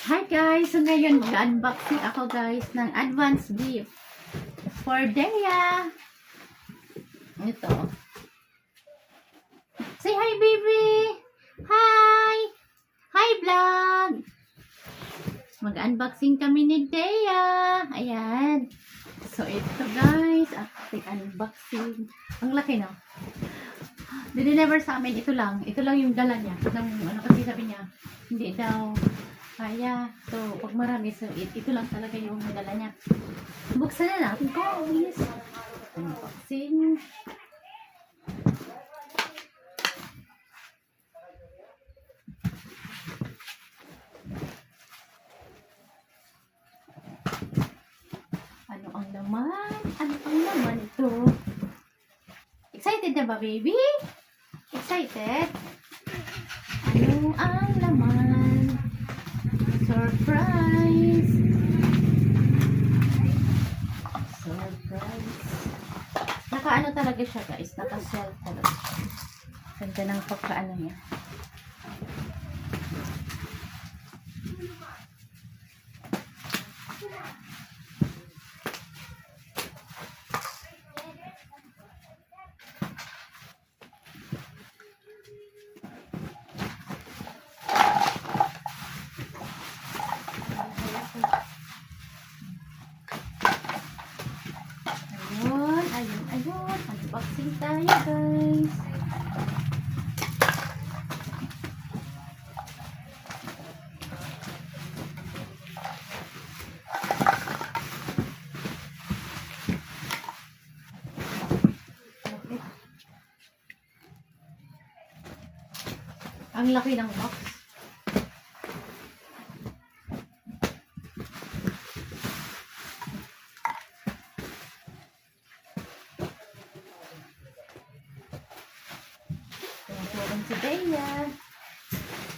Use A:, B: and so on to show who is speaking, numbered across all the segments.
A: Hi guys! So ngayon, unboxing ako guys ng advance gift for Dea. Ito. Say hi baby! Hi! Hi vlog! Mag-unboxing kami ni Dea. Ayan. So ito guys, ating unboxing. Ang laki no? Deliver sa amin, ito lang. Ito lang yung dala niya. Ano kasi sabi niya, hindi daw kaya. So, pag marami, so ito lang talaga yung dala niya. Buksan na natin ko. Yes. Unboxing. Ano ang laman? Ano ang laman ito? Excited na ba, baby? Excited? Ano ang laman? Surprise! Surprise! Naka-ano talaga siya guys? Naka-shelf talaga siya. Ganda ng pagka-ano niya. Ayun. Unboxing tayo guys. Ang laki ng box.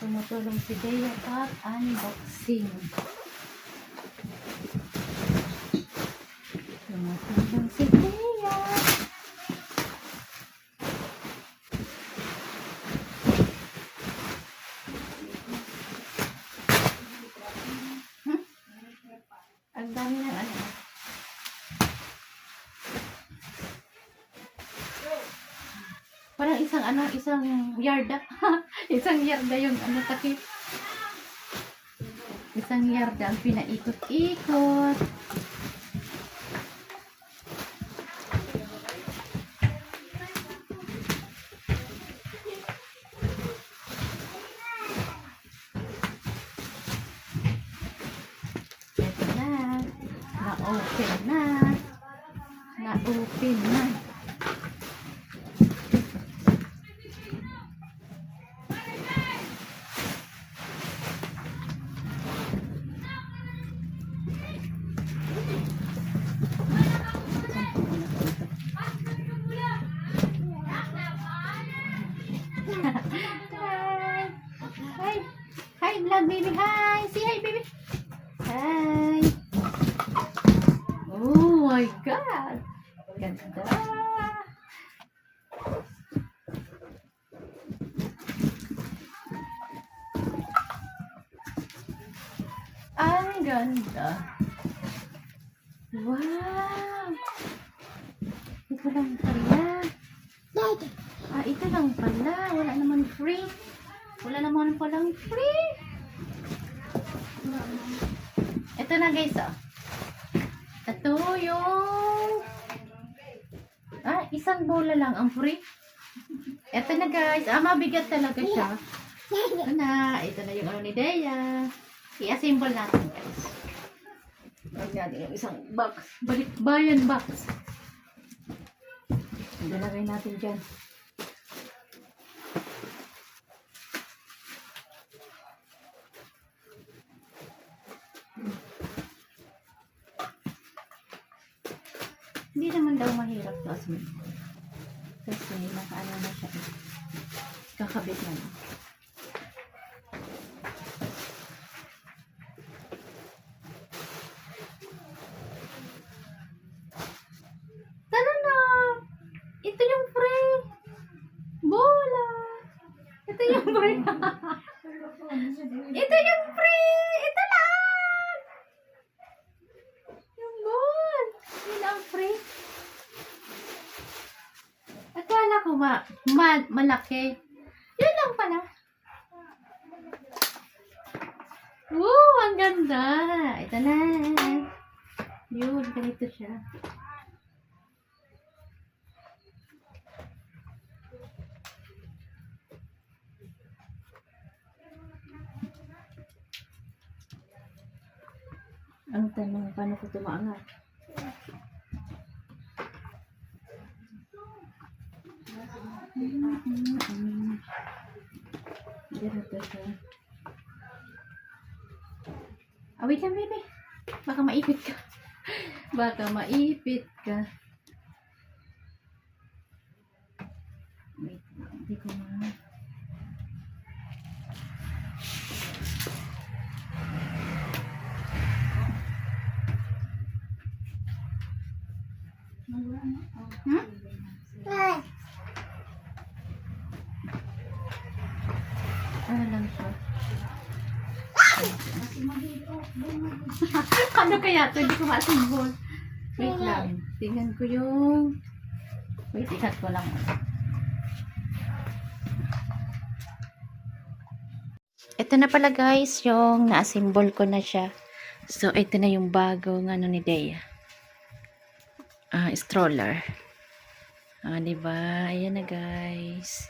A: Tumutulong si Dea pag-unboxing. Tumutulong si Dea. Ang dami ng ano. Parang isang yarda. Isang yarda yung takip. Isang yarda ang pinaikot-ikot. Ito na. Na-open na. Na-open na. Hi! Hi vlog baby! Hi! Say hi baby! Hi! Oh my God! Ganda! Ang ganda! Wow! Ito lang pala. Ito lang pala. Wala naman free. Wala naman palang free. Ito na guys, oh. Ito yung isang bola lang ang free. Ito na guys. Mabigat talaga siya. Ito na yung ano ni Dea. I-assemble natin guys. Huwag natin yung isang box. Balikbayan box. Ilagay natin dyan. Hindi naman daw mahirap to asmin. Kasi nakaano na siya. Kakabit na lang. Tara na! Ito yung free! Bola! Ito yung free! Ito yung free! Ito lang! Yung gold! Yun ang free. Akala ko malaki. Yun lang pala. Wow! Ang ganda! Ito na. Yun, ganito siya. Ang tanong, paano ko tumaangat? Ganito siya. Wait lang, baby. Baka maipit ka. Baka maipit ka. Wait lang, hindi ko na. Hmm? Ano lang siya? Ano kaya ito? Hindi ko masimbol. Wait lang. Tingnan ko yung... Wait, ikat ko lang. Ito na pala guys, yung na-assemble ko na siya. So, ito na yung bagong ano ni Dea. Stroller. Diba? Ayan na guys.